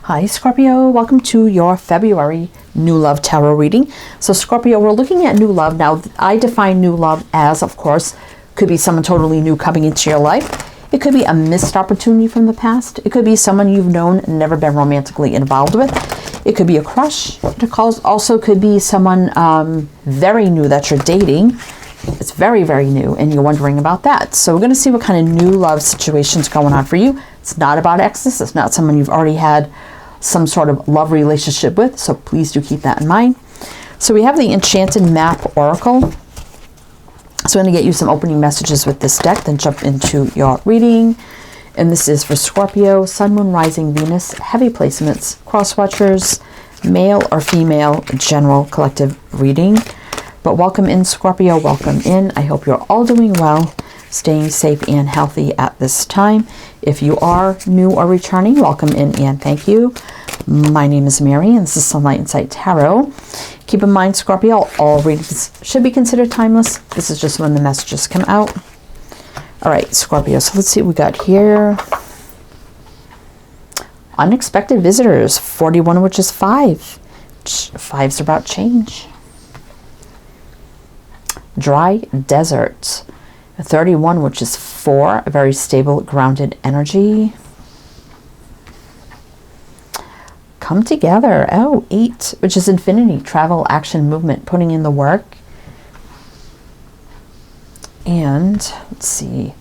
Hi Scorpio, welcome to your February New Love Tarot reading. So Scorpio, we're looking at new love. Now, I define new love as, of course, could be someone totally new coming into your life. It could be a missed opportunity from the past. It could be someone you've known and never been romantically involved with. It could be a crush. It also could be someone very new that you're dating. It's very, very new and you're wondering about that. So we're going to see what kind of new love situation's going on for you. It's not about exes. It's not someone you've already had some sort of love relationship with. So please do keep that in mind. So we have the Enchanted Map Oracle. So I'm going to get you some opening messages with this deck, then jump into your reading. And this is for Scorpio, Sun, Moon, Rising, Venus, heavy placements, cross watchers, male or female, general collective reading. But welcome in, Scorpio, welcome in. I hope you're all doing well, staying safe and healthy at this time. If you are new or returning, welcome in and thank you. My name is Mary and this is Sunlight Insight Tarot. Keep in mind, Scorpio, all readings should be considered timeless. This is just when the messages come out. All right, Scorpio, so let's see what we got here. Unexpected visitors, 41, which is 5. 5's about change. Dry desert, 31, which is 4, a very stable, grounded energy. Come together, 8, which is infinity, travel, action, movement, putting in the work. And let's see,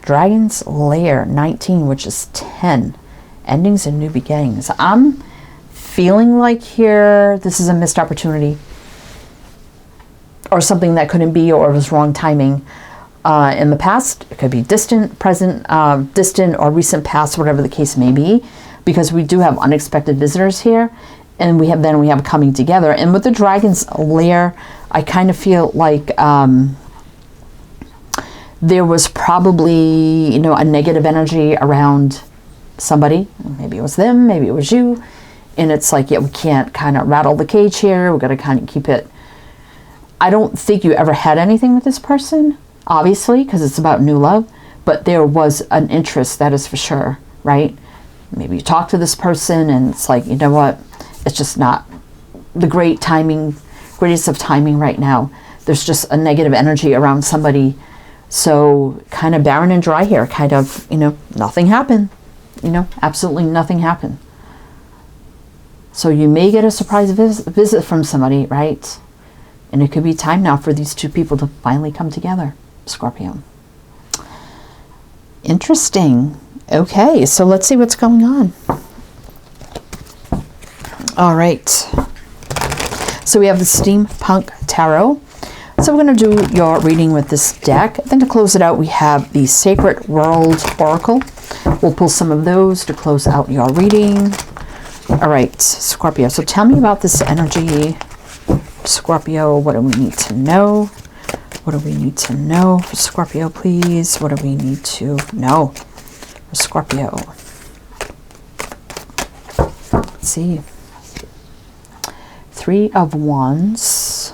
Dragon's Lair, 19, which is 10, endings and new beginnings. I'm feeling like here, this is a missed opportunity or something that couldn't be, or was wrong timing in the past. It could be distant, present, distant or recent past, whatever the case may be, because we do have unexpected visitors here, and we have coming together. And with the Dragon's Lair, I kind of feel like there was probably, a negative energy around somebody. Maybe it was them, maybe it was you. And it's like, yeah, we can't kind of rattle the cage here. We've got to kind of keep it. I don't think you ever had anything with this person, obviously, because it's about new love. But there was an interest, that is for sure, right? Maybe you talk to this person and it's like, you know what? It's just not the greatest of timing right now. There's just a negative energy around somebody. So kind of barren and dry here, kind of, nothing happened, absolutely nothing happened. So you may get a surprise visit from somebody, right? And it could be time now for these two people to finally come together, Scorpio. Interesting. Okay, so let's see what's going on. All right. So we have the Steampunk Tarot. So we're going to do your reading with this deck. Then to close it out, we have the Sacred World Oracle. We'll pull some of those to close out your reading. All right, Scorpio. So tell me about this energy. Scorpio, what do we need to know? What do we need to know for Scorpio, please? What do we need to know for Scorpio? Let's see. 3 of Wands.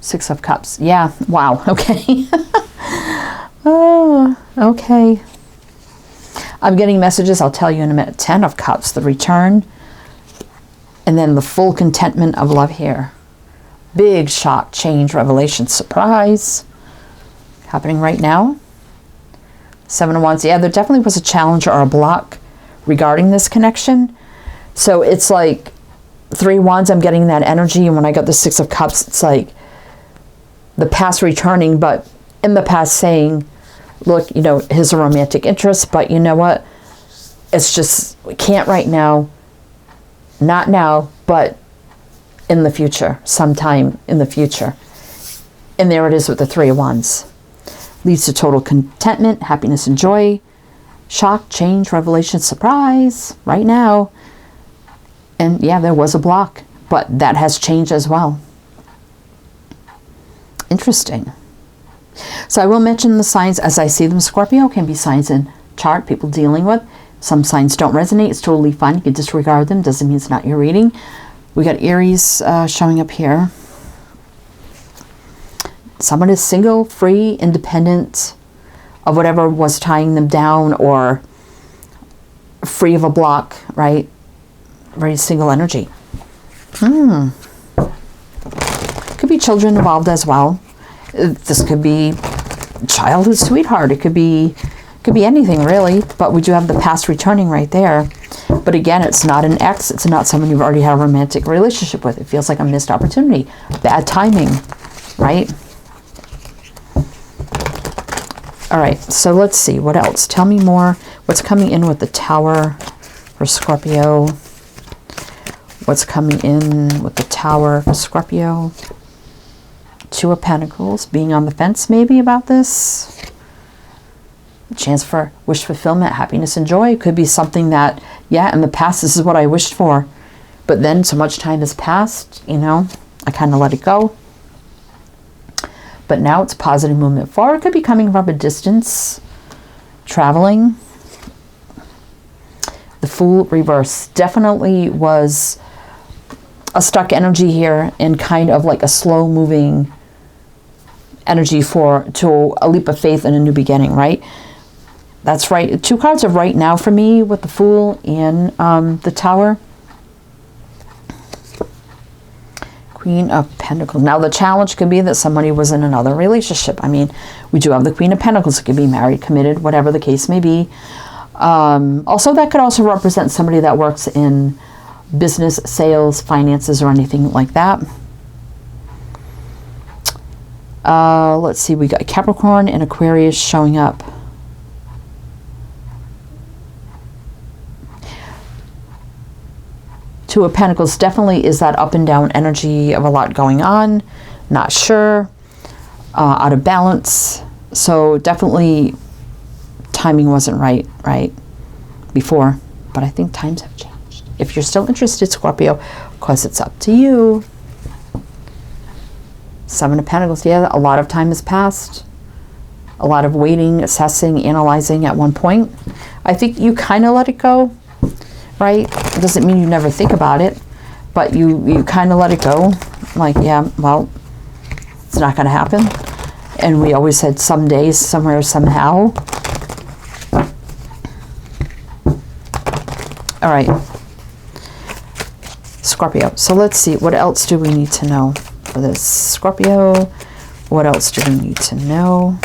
6 of Cups. Yeah, wow, okay. Oh, okay. I'm getting messages, I'll tell you in a minute. 10 of Cups, the return. And then the full contentment of love here. Big shock, change, revelation, surprise. Happening right now. 7 of Wands. Yeah, there definitely was a challenge or a block regarding this connection. So it's like 3 Wands, I'm getting that energy. And when I got the 6 of Cups, it's like the past returning, but in the past saying, look, here's a romantic interest, but you know what? It's just, we can't right now. Not now, but in the future, sometime in the future. And there it is with the 3 of Wands. Leads to total contentment, happiness, and joy. Shock, change, revelation, surprise, right now. And yeah, there was a block, but that has changed as well. Interesting. So I will mention the signs as I see them. Scorpio can be signs in chart people dealing with. Some signs don't resonate. It's totally fine. You can disregard them. Doesn't mean it's not your reading. We got Aries showing up here. Someone is single, free, independent of whatever was tying them down, or free of a block, right? Very single energy. Could be children involved as well. This could be childhood sweetheart. It could be anything really, but we do have the past returning right there. But again, it's not an ex. It's not someone you've already had a romantic relationship with. It feels like a missed opportunity. Bad timing, right? All right, so let's see. What else? Tell me more. What's coming in with the Tower for Scorpio? What's coming in with the Tower for Scorpio? Two of Pentacles. Being on the fence maybe about this. Chance for wish fulfillment, happiness and joy. It could be something that, yeah, in the past this is what I wished for, but then so much time has passed, you know, I kind of let it go. But now it's positive movement forward. It could be coming from a distance, traveling. The Fool reverse definitely was a stuck energy here, and kind of like a slow moving energy to a leap of faith and a new beginning, right? That's right. Two cards of right now for me with the Fool and the Tower. Queen of Pentacles. Now the challenge could be that somebody was in another relationship. I mean, we do have the Queen of Pentacles. It could be married, committed, whatever the case may be. Also, that could also represent somebody that works in business, sales, finances, or anything like that. Let's see. We got Capricorn and Aquarius showing up. Two of Pentacles definitely is that up and down energy of a lot going on, not sure, out of balance. So definitely timing wasn't right before, but I think times have changed. If you're still interested, Scorpio, of course it's up to you. Seven of Pentacles, yeah, a lot of time has passed. A lot of waiting, assessing, analyzing at one point. I think you kind of let it go. Right? It doesn't mean you never think about it, but you kind of let it go. Like, yeah, well, it's not going to happen. And we always said someday, somewhere, somehow. All right. Scorpio. So let's see. What else do we need to know for this? Scorpio. What else do we need to know?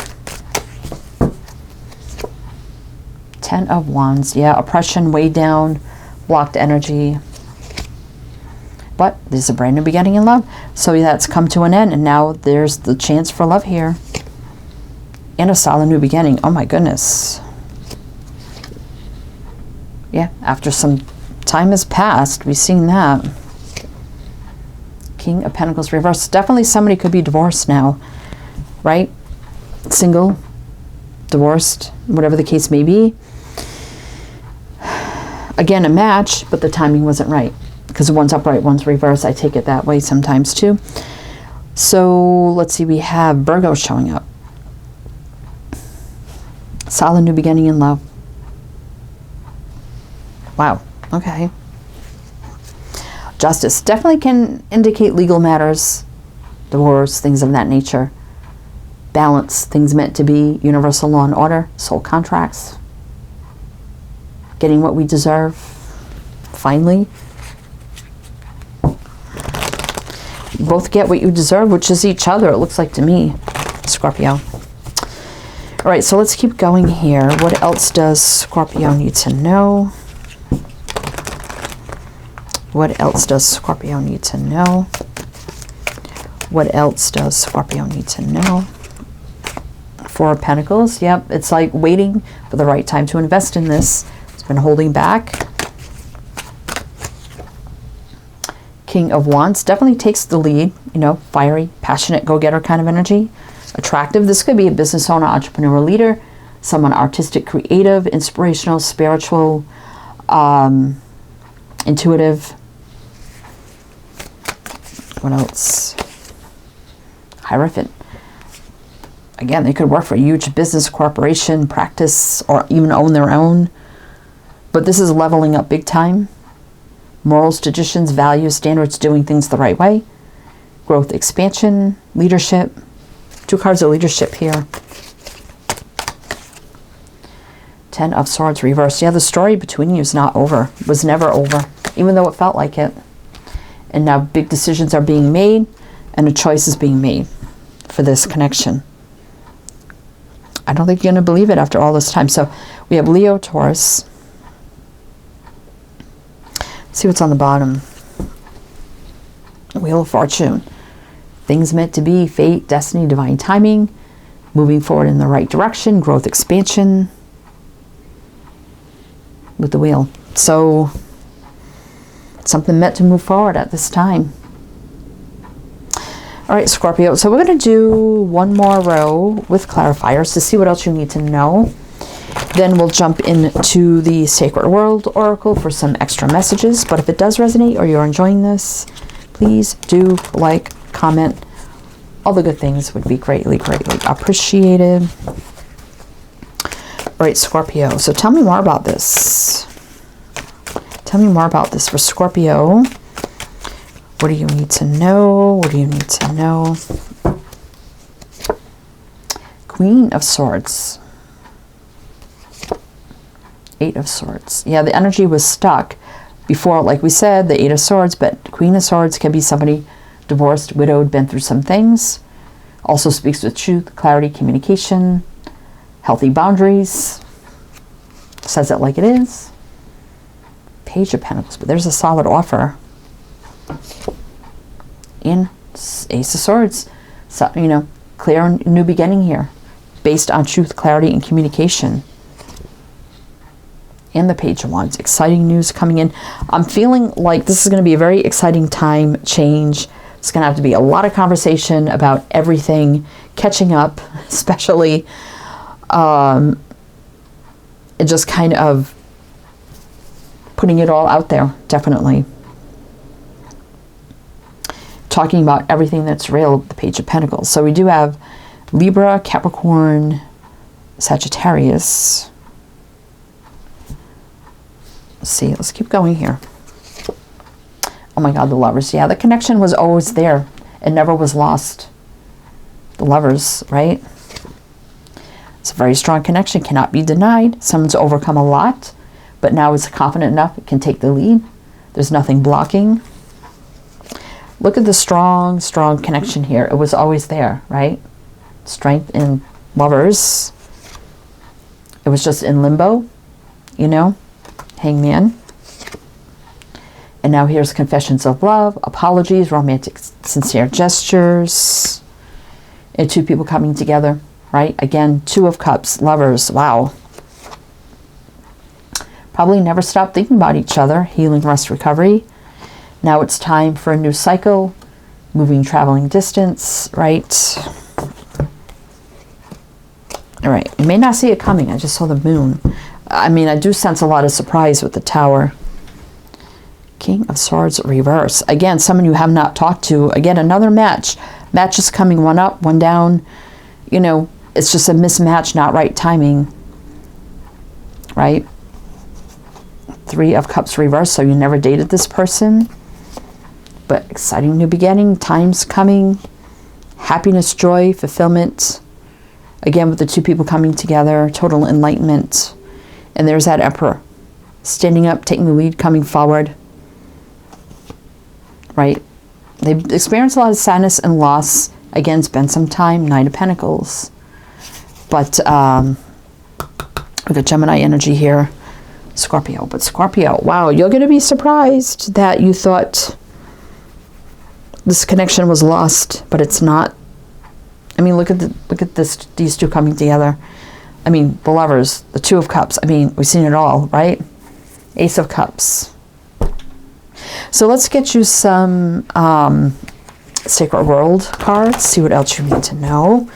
Ten of Wands. Yeah, oppression, way down. Blocked energy, but there's a brand new beginning in love. So that's come to an end, and now there's the chance for love here and a solid new beginning. Oh my goodness. Yeah, after some time has passed, we've seen that. King of Pentacles reverse. Definitely somebody could be divorced now, right? Single, divorced, whatever the case may be. Again, a match, but the timing wasn't right. Because one's upright, one's reverse. I take it that way sometimes too. So let's see, we have Virgo showing up. Solid new beginning in love. Wow, okay. Justice definitely can indicate legal matters, divorce, things of that nature. Balance, things meant to be, universal law and order, soul contracts. Getting what we deserve, finally. Both get what you deserve, which is each other, it looks like to me, Scorpio. All right, so let's keep going here. What else does Scorpio need to know? What else does Scorpio need to know? What else does Scorpio need to know? Four of Pentacles. Yep, it's like waiting for the right time to invest in this. Been holding back. King of Wands definitely takes the lead, you know, fiery, passionate, go-getter kind of energy. Attractive. This could be a business owner, entrepreneur, leader, someone artistic, creative, inspirational, spiritual, intuitive. What else? Hierophant. Again, they could work for a huge business, corporation, practice, or even own their own. But this is leveling up big time. Morals, traditions, values, standards, doing things the right way. Growth, expansion, leadership. Two cards of leadership here. Ten of Swords reversed. Yeah, the story between you is not over. It was never over, even though it felt like it. And now big decisions are being made, and a choice is being made for this connection. I don't think you're going to believe it after all this time. So we have Leo, Taurus. Let's see what's on the bottom. Wheel of Fortune. Things meant to be, fate, destiny, divine timing. Moving forward in the right direction, growth, expansion. With the wheel. So something meant to move forward at this time. All right, Scorpio. So we're going to do one more row with clarifiers to see what else you need to know. Then we'll jump into the Sacred World Oracle for some extra messages. But if it does resonate or you're enjoying this, please do like, comment. All the good things would be greatly, greatly appreciated. All right, Scorpio. So tell me more about this. Tell me more about this for Scorpio. What do you need to know? What do you need to know? Queen of Swords. Eight of Swords. Yeah, the energy was stuck before, like we said, the Eight of Swords, but Queen of Swords can be somebody divorced, widowed, been through some things. Also speaks with truth, clarity, communication, healthy boundaries. Says it like it is. Page of Pentacles, but there's a solid offer. In Ace of Swords, so, you know, clear new beginning here based on truth, clarity, and communication. And the Page of Wands, exciting news coming in. I'm feeling like this is going to be a very exciting time change. It's going to have to be a lot of conversation about everything, catching up, especially and just kind of putting it all out there, definitely. Talking about everything that's real, the Page of Pentacles. So we do have Libra, Capricorn, Sagittarius. Let's see, let's keep going here. Oh my God, the Lovers. Yeah, the connection was always there. It never was lost. The Lovers, right? It's a very strong connection, cannot be denied. Someone's overcome a lot, but now it's confident enough, it can take the lead. There's nothing blocking. Look at the strong, strong connection here. It was always there, right? Strength in Lovers. It was just in limbo, you know? Hangman. And now here's confessions of love, apologies, romantic, sincere gestures. And two people coming together, right? Again, Two of Cups, Lovers. Wow. Probably never stopped thinking about each other. Healing, rest, recovery. Now it's time for a new cycle, moving, traveling distance, right? All right, you may not see it coming. I just saw the moon. I mean, I do sense a lot of surprise with the Tower. King of Swords reverse. Again, someone you have not talked to. Again, another match. Match is coming, one up, one down. You know, it's just a mismatch, not right timing, right? Three of Cups reverse, so you never dated this person. But exciting new beginning, time's coming, happiness, joy, fulfillment. Again, with the two people coming together, total enlightenment. And there's that Emperor, standing up, taking the lead, coming forward. Right? They've experienced a lot of sadness and loss. Again, it's been some time, Nine of Pentacles. But we got Gemini energy here. Scorpio. But Scorpio, wow, you're going to be surprised that you thought this connection was lost, but it's not. I mean, look at these two coming together. I mean, the Lovers, the Two of Cups. I mean, we've seen it all, right? Ace of Cups. So let's get you some Sacred World cards. See what else you need to know.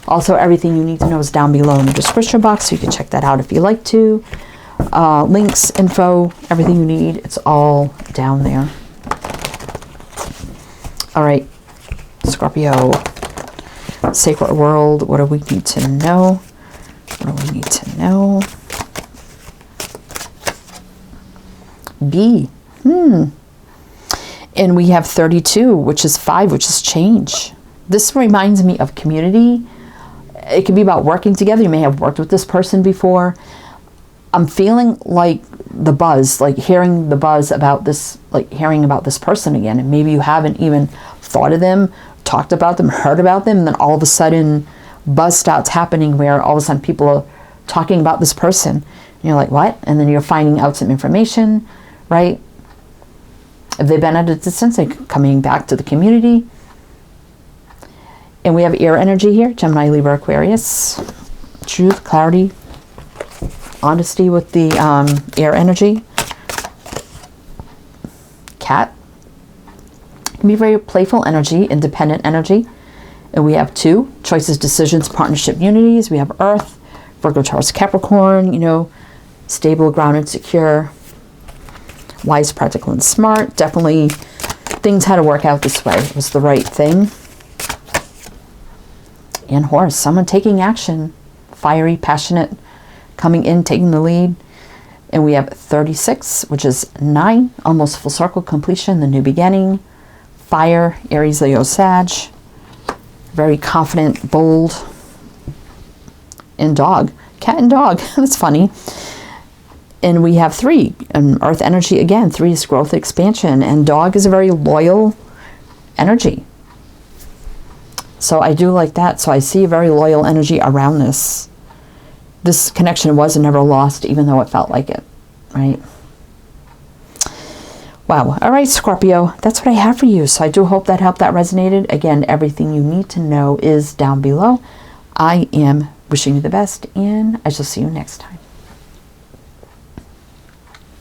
Also, everything you need to know is down below in the description box, so you can check that out if you like to. Links, info, everything you need. It's all down there. All right, Scorpio, Sacred World, what do we need to know? What do we need to know? B. And we have 32, which is 5, which is change. This reminds me of community. It could be about working together. You may have worked with this person before. But, you know, it's just a mismatch, not right timing, right? Threes of Cups, right? So you never dated this person. I'm feeling like the buzz, like hearing the buzz about this, like hearing about this person again. And maybe you haven't even thought of them, talked about them, heard about them. And then all of a sudden buzz starts happening where all of a sudden people are talking about this person. And you're like, what? And then you're finding out some information, right? If they've been at a distance, they're coming back to the community. And we have air energy here, Gemini, Libra, Aquarius. Truth, clarity, honesty with the air energy. Cat. Can be very playful energy, independent energy. And we have 2, choices, decisions, partnership, unities. We have Earth, Virgo, Taurus, Capricorn, you know, stable, grounded, secure, wise, practical, and smart. Definitely things had to work out this way. It was the right thing. And Horse, someone taking action, fiery, passionate, coming in, taking the lead. And we have 36, which is 9, almost full circle completion, the new beginning. Fire, Aries, Leo, Sag. Very confident, bold. And Dog, cat and dog. That's funny. And we have 3, Earth energy again. 3 is growth, expansion, and Dog is a very loyal energy. So I do like that. So I see a very loyal energy around this. This connection was never lost, even though it felt like it, right? Wow. All right, Scorpio, that's what I have for you. So I do hope that helped, that resonated. Again, everything you need to know is down below. I am wishing you the best, and I shall see you next time.